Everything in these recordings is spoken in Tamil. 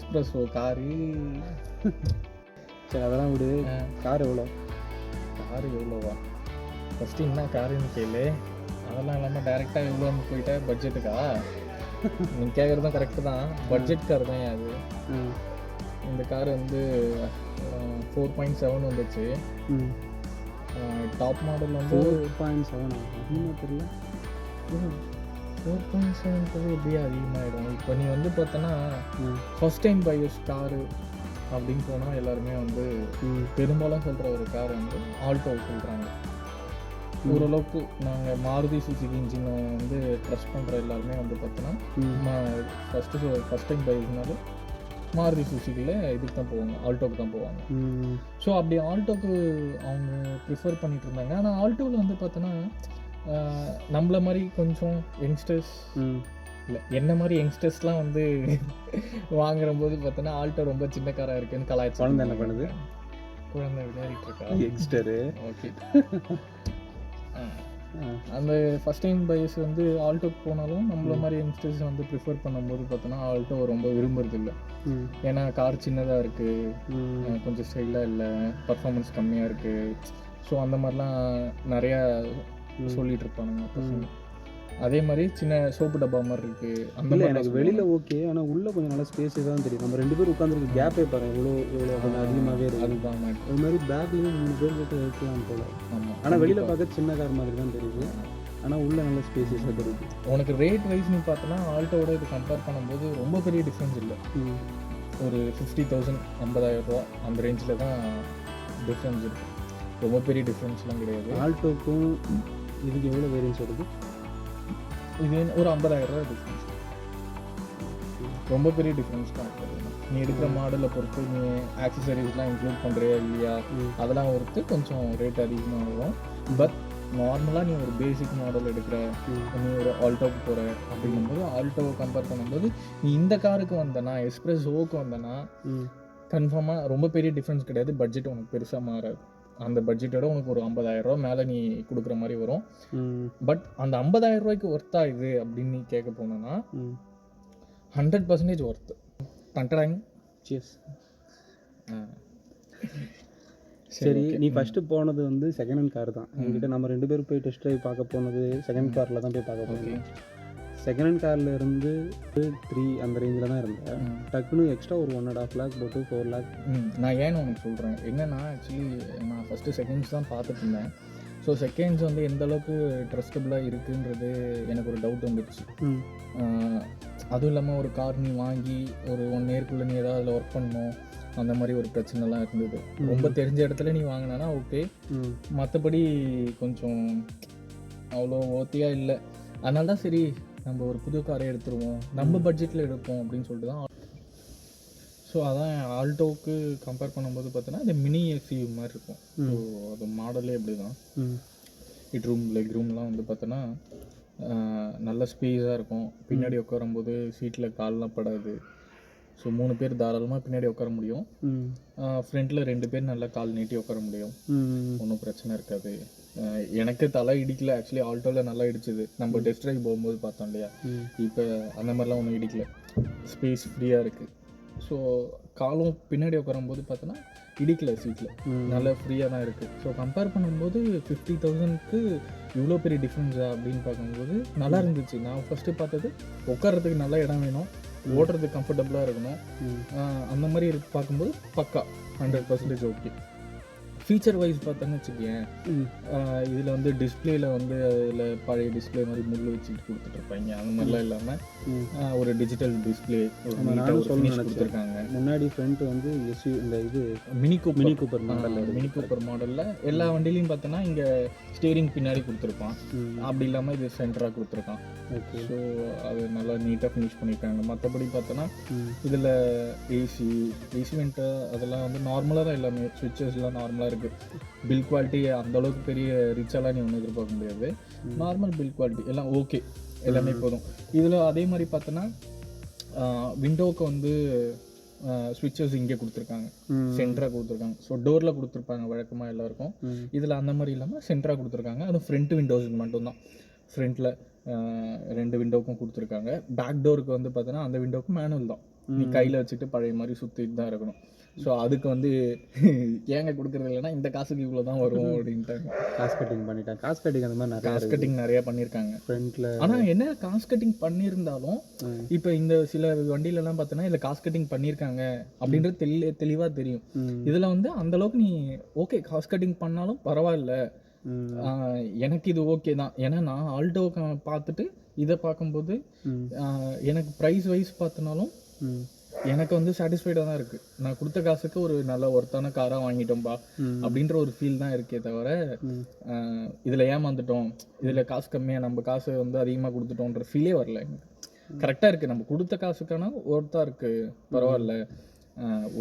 Espresso car. சரி அதெல்லாம் விடு. கார் எவ்வளோ? காரு எவ்வளோவா? ஃபஸ்ட்டு என்ன காருன்னு கேளு. அதெல்லாம் இல்லாமல் டேரெக்டாக எவ்வளோன்னு போயிட்டா பட்ஜெட்டுக்கா? நீங்கள் கேட்குறதும் கரெக்டு தான். பட்ஜெட் கார் தான் அது. இந்த கார் வந்து 4.7 வந்துச்சு. டாப் மாடல் வந்து 4.7 அதிகமாக தெரியல. 4.7 எப்படியே அதிகமாகிடும். இப்போ நீ வந்து பார்த்தோன்னா ஃபஸ்ட் டைம் பையர்ஸ் காரு அப்படின்னு போனால் எல்லாருமே வந்து பெரும்பாலும் சொல்கிற ஒரு கார் வந்து ஆல்டோ சொல்கிறாங்க. ஓரளவுக்கு நாங்கள் மாருதி சுசுகி இன்ஜினை வந்து ட்ரஸ்ட் பண்ணுற எல்லாருமே வந்து பார்த்தோன்னா ஃபஸ்ட் டைம் பையர்ஸ்னால மாருதி சுசுகியில் இதுக்கு தான் போவாங்க, ஆல்டோக்கு தான் போவாங்க. ஸோ அப்படி ஆல்டோக்கு அவங்க ப்ரிஃபர் பண்ணிட்டு இருந்தாங்க. ஆனால் ஆல்டோவில் வந்து பார்த்தோன்னா நம்மள மாதிரி கொஞ்சம் யங்ஸ்டர்ஸ் இல்லை, என்ன மாதிரி யங்ஸ்டர்ஸ்லாம் வந்து வாங்குற போது பார்த்தோன்னா ஆல்டோ ரொம்ப சின்ன காராக இருக்குன்னு கலாய்ச்சி. குழந்தை என்ன பண்ணுது? குழந்தை விளையாடிட்டு இருக்கா. யங்ஸ்டரு. ஓகே. அந்த ஃபஸ்ட் டைம் பையர்ஸ் வந்து ஆல்டோக்கு போனாலும் நம்மள மாதிரி யங்ஸ்டர்ஸ் வந்து ப்ரிஃபர் பண்ணும்போது பார்த்தோன்னா ஆல்டோ ரொம்ப விரும்புறது இல்லை. ஏன்னா கார் சின்னதாக இருக்குது, கொஞ்சம் ஸ்டைலாக இல்லை, பர்ஃபார்மன்ஸ் கம்மியாக இருக்குது. ஸோ அந்த மாதிரிலாம் நிறையா சொல்லிட்டு இருப்பானுங்க பசங்க. அதே மாதிரி சின்ன சோப்பு டப்பா மாதிரி இருக்குது அந்த மாதிரி. எனக்கு வெளியில் ஓகே, ஆனால் உள்ளே கொஞ்சம் நல்லா ஸ்பேஸே தான் தெரியும். நம்ம 2 பேர் உட்காந்துருக்கு கேப்பே பாருங்கள் எவ்வளோ கொஞ்சம் அதிகமாகவே இருக்குது. அதுதான் அது மாதிரி பேக்லேயும் 3 பேர் போட்டு வைக்கலாம் போல. ஆமாம், ஆனால் வெளியில் பார்க்க சின்ன கார் மாதிரி தான் தெரியுது, ஆனால் உள்ளே நல்ல ஸ்பேஸஸாக தெரியுது. உனக்கு ரேட் வைஸ் நீ பார்த்தோன்னா ஆல்டோவோட இது கம்பேர் பண்ணும்போது ரொம்ப பெரிய டிஃப்ரென்ஸ் இல்லை. ஒரு 50,000 50,000 ரூபா அந்த ரேஞ்சில் தான் டிஃப்ரென்ஸ் இருக்குது. ரொம்ப பெரிய டிஃப்ரென்ஸ்லாம் கிடையாது. ஆல்டோக்கும் இதுக்கு எவ்வளோ வேரியன்ஸ் வருது? இது ஒரு 50,000 ரூபா டிஃப்ரென்ஸ். ரொம்ப பெரிய டிஃப்ரென்ஸ் தான். நீ எடுக்கிற மாடலை பொறுத்து நீ ஆக்சசரிஸ்லாம் இன்க்ளூட் பண்ணுறியா இல்லையா அதெல்லாம் பொறுத்து கொஞ்சம் ரேட் அதிகமாக வரும். பட் நார்மலாக நீ ஒரு பேசிக் மாடல் எடுக்கிற, நீ ஒரு ஆல்டோவுக்கு போகிற அப்படிங்கும்போது ஆல்டோவை கம்பேர் பண்ணும்போது நீ இந்த காருக்கு வந்தனா, எஸ்ப்ரெஸோவுக்கு வந்தனா கன்ஃபார்மாக ரொம்ப பெரிய டிஃப்ரென்ஸ் கிடையாது. பட்ஜெட் உனக்கு பெருசாக மாறாது. அந்த பட்ஜெட்டோட உனக்கு ஒரு 50,000 ரூபா மேலே நீ கொடுக்குற மாதிரி வரும். பட் அந்த 50,000 ரூபாய்க்கு ஒர்த்தா இது அப்படின்னு நீ கேட்க போனோன்னா 100% ஒர்த்து. டண்டடாங். சரி, நீ ஃபஸ்ட்டு போனது வந்து செகண்ட் ஹேண்ட் கார் தான். என்கிட்ட நம்ம 2 பேரும் போய் டெஸ்ட் ட்ரைவ் பார்க்க போனது செகண்ட் காரில் தான் போய் பார்க்க போனோம். செகண்ட் ஹேண்ட் காரில் இருந்து 3 அந்த ரேஞ்சில் தான் இருந்தேன். டக்குன்னு எக்ஸ்ட்ரா ஒரு 1.5 lakh போட்டு 4 lakh. நான் ஏன்னு உனக்கு சொல்கிறேன் என்னென்னா, ஆக்சுவலி நான் ஃபஸ்ட்டு செகண்ட்ஸ் தான் பார்த்துட்டு இருந்தேன். ஸோ செகண்ட்ஸ் வந்து எந்த அளவுக்கு ட்ரஸ்டபுளாக இருக்குன்றது எனக்கு ஒரு டவுட் வந்துடுச்சு. அதுவும் இல்லாமல் ஒரு கார் நீ வாங்கி ஒரு 1 yearக்குள்ளே நீ ஏதாவது அதில் ஒர்க் பண்ணணும் அந்த மாதிரி ஒரு பிரச்சனைலாம் இருந்தது. ரொம்ப தெரிஞ்ச இடத்துல நீ வாங்கினா ஓகே, மற்றபடி கொஞ்சம் அவ்வளோ ஓத்தியாக இல்லை. அதனால தான் சரி நம்ம ஒரு புது காரை எடுத்துருவோம், நம்ம பட்ஜெட்டில் எடுப்போம் அப்படின்னு சொல்லிட்டு தான். ஸோ அதான் ஆல்டோவுக்கு கம்பேர் பண்ணும்போது பார்த்தோன்னா அது மினி எஸ்யூவி மாதிரி இருக்கும். ஸோ அது மாடலே அப்படி தான். ஹிட் ரூம், லெக் ரூம்லாம் வந்து பார்த்தோன்னா நல்ல ஸ்பேஸாக இருக்கும். பின்னாடி உட்காரும்போது சீட்டில் கால்லாம் படாது. ஸோ 3 பேர் தாராளமாக பின்னாடி உட்கார முடியும். ஃப்ரண்ட்டில் 2 பேர் நல்லா கால் நீட்டி உட்கார முடியும். ஒன்றும் பிரச்சனை இருக்காது. எனக்கு தலை இடிக்கல. ஆக்சுவலி ஆல்டோவில் நல்லா இடிச்சுது. நம்ம டெஸ்ட் ட்ரைவ் போகும்போது பார்த்தோம் இல்லையா, இப்போ அந்த மாதிரிலாம் ஒன்றும் இடிக்கல. ஸ்பேஸ் ஃப்ரீயாக இருக்குது. ஸோ காலும் பின்னாடி உட்காரும்போது பார்த்தோன்னா இடிக்கல, சீட்டில் நல்லா ஃப்ரீயாக தான் இருக்குது. ஸோ கம்பேர் பண்ணும்போது 50,000க்கு இவ்வளோ பெரிய டிஃப்ரென்ஸா அப்படின்னு பார்க்கும்போது நல்லா இருந்துச்சு. நான் ஃபஸ்ட்டு பார்த்தது உட்காரத்துக்கு நல்ல இடம் வேணும், ஓட்டுறதுக்கு கம்ஃபர்டபுளாக இருக்கணும். அந்த மாதிரி பார்க்கும்போது பக்கா 100% ஓகே. ஃபீச்சர் வைஸ் பார்த்தோன்னு வச்சுக்கேன், இதில் வந்து டிஸ்பிளேயில் வந்து அதில் பழைய டிஸ்பிளே மாதிரி முள் வச்சுட்டு கொடுத்துட்ருப்பாங்க. அந்த மாதிரிலாம் இல்லாமல் ஒரு டிஜிட்டல் டிஸ்பிளே கொடுத்துருக்காங்க. முன்னாடி ஃப்ரண்ட் வந்து இந்த இது மினி கூப்பர் மாடலில் எல்லா வண்டிலையும் பார்த்தோன்னா இங்கே ஸ்டீரிங் பின்னாடி கொடுத்துருப்பான். அப்படி இல்லாமல் இது சென்டராக கொடுத்துருக்கான். ஸோ அது நல்லா நீட்டாக ஃபினிஷ் பண்ணியிருக்காங்க. மற்றபடி பார்த்தோன்னா இதில் ஏசி வெண்ட்டு அதெல்லாம் வந்து நார்மலாக தான், எல்லாமே சுவிட்சஸ்லாம் நார்மலாக இருக்குது. பில் குவாலிட்டி அந்தளவுக்கு பெரிய ரிச்சாலாம் நீ ஒன்றும் எதிர்பார்க்க முடியாது. நார்மல் பில் குவாலிட்டி எல்லாம் ஓகே, எல்லாமே போதும். இதில் அதே மாதிரி பார்த்தோன்னா விண்டோவுக்கு வந்து ஸ்விட்சஸ் இங்கே கொடுத்துருக்காங்க, சென்டராக கொடுத்துருக்காங்க. ஸோ டோரில் கொடுத்துருப்பாங்க வழக்கமாக எல்லாருக்கும். இதில் அந்த மாதிரி இல்லாமல் சென்டராக கொடுத்துருக்காங்க. அது ஃப்ரண்ட் விண்டோஸுக்கு மட்டும்தான். ஃப்ரண்ட்டில் 2 விண்டோவுக்கும் கொடுத்துருக்காங்க. பேக் டோருக்கு வந்து பார்த்தோன்னா அந்த விண்டோவுக்கு மேனுவல் தான். நீ கையில் வச்சுட்டு பழைய மாதிரி சுற்றிட்டு தான் இருக்கணும். ஸோ அதுக்கு வந்து ஏங்க கொடுக்குறது இல்லைன்னா இந்த காசுக்கு இவ்வளோ தான் வரும் அப்படின்ட்டாங்க. காசு கட்டிங் பண்ணிட்டாங்க. காசு கட்டிங் அந்த மாதிரி நிறைய காசு கட்டிங் நிறையா பண்ணியிருக்காங்க ஃப்ரண்ட்டில். ஆனால் என்ன காசு கட்டிங் பண்ணியிருந்தாலும் இப்போ இந்த சில வண்டியிலலாம் பார்த்தோன்னா இதில் காசு கட்டிங் பண்ணியிருக்காங்க அப்படின்றது தெளிவாக தெரியும். இதில் வந்து அந்தளவுக்கு நீ ஓகே காசு கட்டிங் பண்ணாலும் பரவாயில்ல, எனக்கு இது ஓகே தான். ஏன்னா நான் ஆல்டோ பார்த்துட்டு இதை பார்க்கும்போது எனக்கு ப்ரைஸ் வைஸ் பார்த்தனாலும் எனக்கு வந்து சாட்டிஸ்ஃபைடாக தான் இருக்குது. நான் கொடுத்த காசுக்கு ஒரு நல்ல ஒர்த்தான காராக வாங்கிட்டோம்பா அப்படின்ற ஒரு ஃபீல் தான் இருக்கே தவிர இதில் ஏமாந்துட்டோம், இதில் காசு கம்மியாக நம்ம காசு வந்து அதிகமாக கொடுத்துட்டோன்ற ஃபீலே வரல எனக்கு. கரெக்டாக இருக்குது, நம்ம கொடுத்த காசுக்கான ஒர்த்தாக இருக்குது, பரவாயில்ல.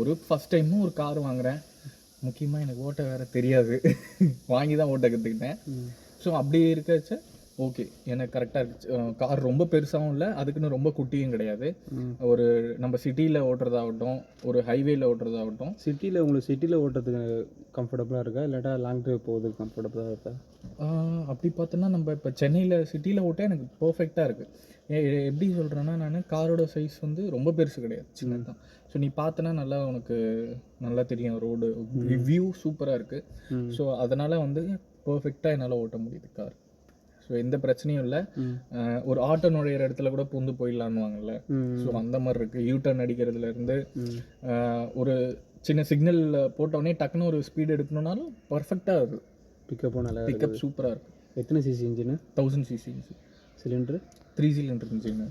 ஒரு ஃபஸ்ட் டைமும் ஒரு கார் வாங்குகிறேன், முக்கியமாக எனக்கு ஓட்ட வேறு தெரியாது, வாங்கி தான் ஓட்ட கற்றுக்கிட்டேன். ஸோ அப்படி இருக்கச்ச ஓகே எனக்கு கரெக்டாக இருந்துச்சு. கார் ரொம்ப பெருசாகவும் இல்லை, அதுக்குன்னு ரொம்ப குட்டியும் கிடையாது. ஒரு நம்ம சிட்டியில் ஓட்டுறதாகட்டும், ஒரு ஹைவேயில் ஓட்டுறதாகட்டும். சிட்டியில் ஓட்டுறதுக்கு கம்ஃபர்டபுளாக இருக்கா, இல்லாட்டா லாங் ட்ரைவ் போகிறதுக்கு கம்ஃபர்டபுளாக இருக்கா? அப்படி பார்த்தோன்னா நம்ம இப்போ சென்னையில் சிட்டியில் ஓட்ட எனக்கு பர்ஃபெக்டாக இருக்குது. எப்படி சொல்கிறேன்னா, நான் காரோட சைஸ் வந்து ரொம்ப பெருசு கிடையாது, சின்னது தான். ஸோ நீ பார்த்தனா நல்லா உனக்கு நல்லா தெரியும், ரோடு வியூ சூப்பராக இருக்குது. ஸோ அதனால் வந்து பர்ஃபெக்டாக என்னால் ஓட்ட முடியுது கார். ஸோ எந்த பிரச்சனையும் இல்லை. ஒரு ஆட்டோ நுழையிற இடத்துல கூட பூந்து போயிடலான்னுவாங்கல்ல, ஸோ அந்த மாதிரி இருக்குது. யூட்டர்ன் அடிக்கிறதுலேருந்து ஒரு சின்ன சிக்னல் போட்டோடனே டக்குன்னு ஒரு ஸ்பீடு எடுக்கணுன்னாலும் பர்ஃபெக்டாக இருக்குது. பிக்கப் சூப்பராக இருக்குது. எத்தனை CC engine? 1000 CC cylinder, 3 cylinder engine.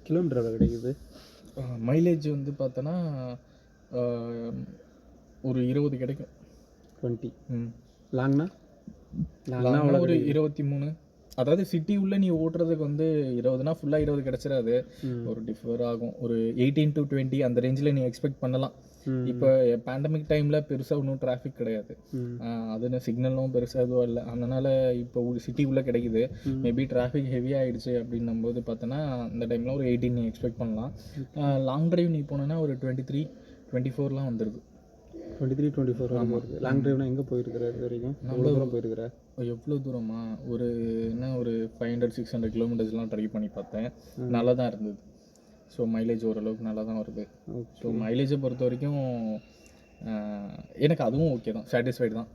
Kilometre எவ்வளோ கிடைக்குது? மைலேஜ் வந்து பார்த்தோன்னா ஒரு 20 கிடைக்கும். 20. லாங்னா ஒரு 23. அதாவது சிட்டி உள்ள நீ ஓட்டுறதுக்கு வந்து 20னா ஃபுல்லாக 20 கிடச்சிடாது, ஒரு டிஃபர் ஆகும். ஒரு 18 to 20 அந்த ரேஞ்சில் நீ எக்ஸ்பெக்ட் பண்ணலாம். இப்போ பேண்டமிக் டைமில் பெருசாக ஒன்றும் டிராஃபிக் கிடையாது, அது சிக்னலும் பெருசாக எதுவும் இல்லை. அதனால் இப்போ சிட்டி உள்ளே கிடைக்குது. மேபி டிராஃபிக் ஹெவி ஆகிடுச்சு அப்படின்னும் போது பார்த்தோன்னா அந்த டைமில் ஒரு 18 நீ எக்ஸ்பெக்ட் பண்ணலாம். லாங் டிரைவ் நீ போனோன்னா ஒரு 23, 24 வந்துடுது. 23, 24 வருது. லாங் டிரைவ்னா எங்கே போயிருக்கிற இது வரைக்கும்? எவ்வளோ தூரம் போயிருக்கிற? எவ்வளோ தூரமா ஒரு 500-600 கிலோமீட்டர்ஸ்லாம் ட்ரை பண்ணி பார்த்தேன், நல்லா தான் இருந்தது. ஸோ மைலேஜ் ஓரளவுக்கு நல்லா தான் வருது. ஸோ மைலேஜை பொறுத்த வரைக்கும் எனக்கு அதுவும் ஓகே தான், சாட்டிஸ்ஃபைடு தான்.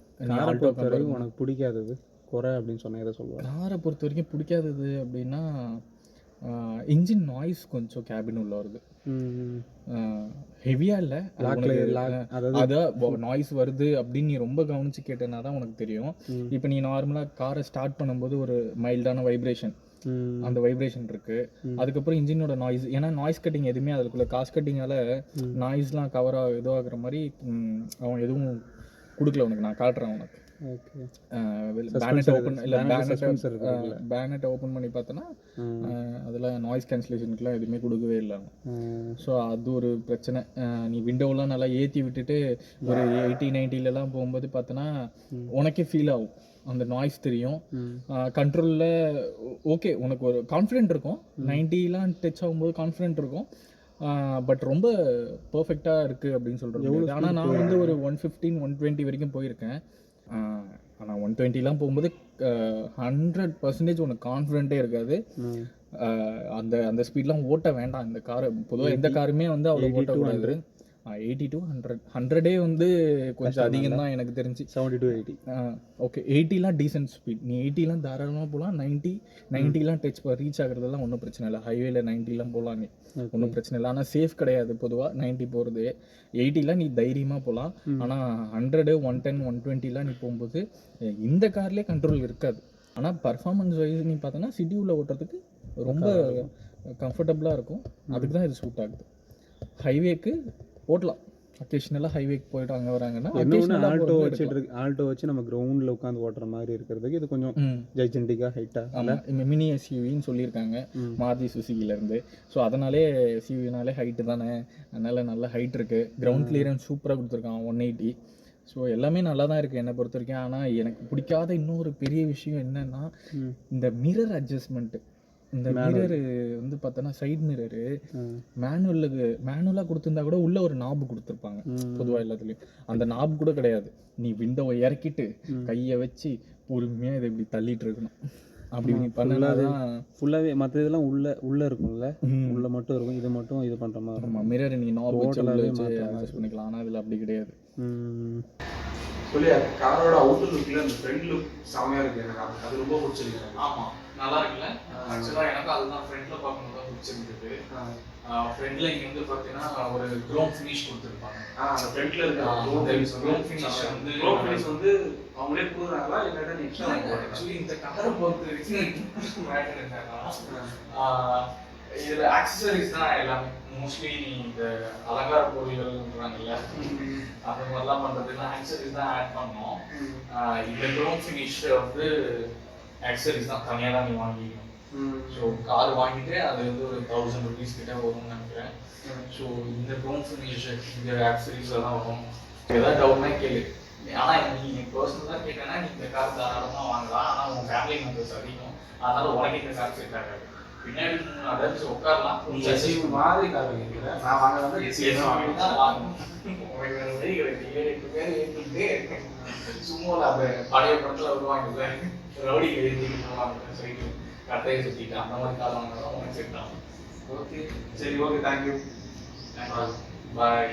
உனக்கு பிடிக்காதது குறை அப்படின்னு சொன்னால் எதை சொல்லுவேன்? காரை பொறுத்த வரைக்கும் பிடிக்காதது அப்படின்னா இன்ஜின் நாய்ஸ் கொஞ்சம் கேபின் உள்ள வருது. ஹெவியாக இல்லை, அதான் நாய்ஸ் வருது அப்படின்னு நீ ரொம்ப கவனித்து கேட்டேன்னா தான் உனக்கு தெரியும். இப்போ நீ நார்மலாக காரை ஸ்டார்ட் பண்ணும்போது ஒரு மைல்டான வைப்ரேஷன், அந்த வைப்ரேஷன் இருக்கு. அதுக்கப்புறம் இன்ஜினோட நாய்ஸ், ஏன்னா நாய்ஸ் கட்டிங் எதுவுமே அதுக்குள்ள காஸ்ட் கட்டிங்கால நாய்ஸ்லாம் கவர் இதுவாகிற மாதிரி அவன் எதுவும் கொடுக்கல உனக்கு. நான் காட்டுறேன் உனக்கு. பேனட் ஓப்பன் பண்ணி பார்த்தோன்னா அதில் நாய்ஸ் கேன்சலேஷனுக்குலாம் எதுவுமே கொடுக்கவே இல்லை. ஸோ அது ஒரு பிரச்சனை. நீ விண்டோலாம் நல்லா ஏற்றி விட்டுட்டு ஒரு 80-90லலாம் போகும்போது பார்த்தோன்னா உனக்கே ஃபீல் ஆகும், அந்த நாய்ஸ் தெரியும். கண்ட்ரோலில் ஓகே உனக்கு ஒரு கான்ஃபிடென்ட் இருக்கும், 90லாம் டச் ஆகும்போது கான்ஃபிடென்ட் இருக்கும், பட் ரொம்ப பர்ஃபெக்டாக இருக்குது அப்படின்னு சொல்கிறது. ஆனால் நான் வந்து ஒரு 115-120 வரைக்கும் போயிருக்கேன். ஆனால் 120லாம் போகும்போது 100% உனக்கு கான்ஃபிடென்ட்டே இருக்காது. அந்த அந்த ஸ்பீட்லாம் ஓட்ட வேண்டாம் இந்த காரை. பொதுவாக எந்த காருமே வந்து அவ்வளோ ஓட்டக்கூடாது. 80 to 100 வந்து கொஞ்சம் அதிகம் தான் எனக்கு தெரிஞ்சு. 70 to 80 ஓகே. 80லாம் டீசென்ட் ஸ்பீட், நீ 80லாம் தாராளமாக போகலாம். 90லாம் ரீச் ஆகுறதெல்லாம் ஒன்றும் பிரச்சனை இல்லை. ஹைவேல 90லாம் போகலாம், நீ ஒன்றும் பிரச்சனை இல்லை. ஆனால் சேஃப் கிடையாது பொதுவாக 90 போகிறது. 80லாம் நீ தைரியமாக போகலாம். ஆனால் 100, 110, 120லாம் நீ போகும்போது இந்த கார்லேயே கண்ட்ரோல் இருக்காது. ஆனால் பர்ஃபார்மன்ஸ் வைஸ் நீ பார்த்தோன்னா சிட்டி உள்ள ஓட்டுறதுக்கு ரொம்ப கம்ஃபர்டபுளாக இருக்கும். அதுக்கு தான் இது சூட் ஆகுது. ஹைவேக்கு ஓட்டலாம், அக்கேஷனலாக ஹைவேக்கு போயிட்டு அங்கே வராங்கன்னா ஆல்டோ வச்சு நம்ம கிரவுண்டில் உட்காந்து ஓட்டுற மாதிரி இருக்கிறதுக்கு இது கொஞ்சம் ஜைஜென்டிக்காக ஹைட்டாக. ஆமாம், மினி எஸ்யூவின்னு சொல்லியிருக்காங்க மாருதி சுசுகிலேருந்து. ஸோ அதனாலே எஸ்யூவினாலே ஹைட்டு தானே, அதனால் நல்ல ஹைட் இருக்குது. கிரவுண்ட் கிளியரன்ஸ் சூப்பராக கொடுத்துருக்கான் 180. ஸோ எல்லாமே நல்லா தான் இருக்குது என்னை பொறுத்த வரைக்கும். ஆனால் எனக்கு பிடிக்காத இன்னொரு பெரிய விஷயம் என்னென்னா இந்த மிரர் அட்ஜஸ்ட்மெண்ட்டு. இந்த மிரரு வந்து பார்த்தோன்னா சைட் மிரரு மேனுவலாக கொடுத்துருந்தா கூட உள்ள ஒரு நாபு கொடுத்துருப்பாங்க பொதுவாக எல்லாத்துலேயும். அந்த நாபு கூட கிடையாது. நீ விண்டோவை இறக்கிட்டு கையை வச்சு பொறுமையாக இதை இப்படி தள்ளிட்டு இருக்கணும். அப்படி நீ பண்ணாதான் ஃபுல்லாகவே மற்ற இதெல்லாம் உள்ளே இருக்கும்ல, உள்ளே மட்டும் இருக்கும். இது மட்டும் இது பண்ணுற மாதிரி இருக்கும். மிரர் நீ நார்மல் வச்சு அட்ஜஸ்ட் பண்ணிக்கலாம். ஆனால் இதில் அப்படி கிடையாது. சொல்லி காரோட அவுட்டர் லுக்கில் அந்த ஃப்ரண்ட் லுக் செமையாக இருக்குது. எனக்கு அது ரொம்ப பிடிச்சிருக்கு. ஆமாம், நல்லா இருக்குல்ல. ஆக்சுவலாக எனக்கு அதுதான் ஃப்ரண்ட்டில் பார்க்கும்போது தான் பிடிச்சிருந்தது. ஃப்ரண்ட்ல இங்கே வந்து பார்த்தீங்கன்னா ஒரு க்ரோம் ஃபினிஷ் கொடுத்துருப்பாங்க. அந்த ஃப்ரண்ட்ல இருக்க க்ரோம் ஃபினிஷ் வந்து அவங்களே கொடுக்குறாங்களா இல்லாட்டா நீ எக்ஸ்ட்ரா ஆக்சுவலி இந்த கலரை பொறுத்த வரைக்கும் மேட்டர் என்னன்னா இதில் ஆக்சசரிஸ் தான் எல்லாமே. மோஸ்ட்லி நீ இந்த அலங்கார பொருள்கள்ன்றாங்கல்ல, அந்த மாதிரிலாம் பண்ணுறதுன்னா ஆக்சசரிஸ் தான் ஆட் பண்ணோம். இந்த க்ரோம் ஃபினிஷ் வந்து ஆக்சசரிஸ் தான் தனியாக தான் நீ வாங்கிக்கணும். ஸோ கார் வாங்கிட்டு அது வந்து ஒரு 1000 rupees கிட்ட வரும்னு நினைக்கிறேன். ஸோ இந்த க்ரோம் ஃபினிஷ் இந்த ஆக்சசரிஸ் எல்லாம் வரும். ஏதாவது டவுட்னா கேளு. ஆனால் நீ பர்சனலாக கேட்டேன்னா நீ இந்த கார் தாராளமாக வாங்கலாம். ஆனால் உன் ஃபேமிலி மெம்பர்ஸ் அதிகம், அதனால உனக்கு இந்த கார் செட் ஆகாது. பின்னாடி அதாவது உட்காரலாம். எஸ்யூவி மாதிரி கார் வாங்கிக்கிறேன். நான் வாங்க வந்து எஸ்யூவி தான் வாங்கணும். உனக்கு வேறு வழி கிடையாது. 7-8 பேர் ஏற்றிட்டு சும்மா அந்த பழைய படத்தில் வருவாங்க, ரவுடி எழுதிட்டு போவாங்க சைக்கிள் கட்டையை சுற்றிட்டு, அந்த மாதிரி கார் வாங்கினாலும் உனக்கு செட் ஆகும். ஓகே, சரி, ஓகே, தேங்க்யூ. பாய்.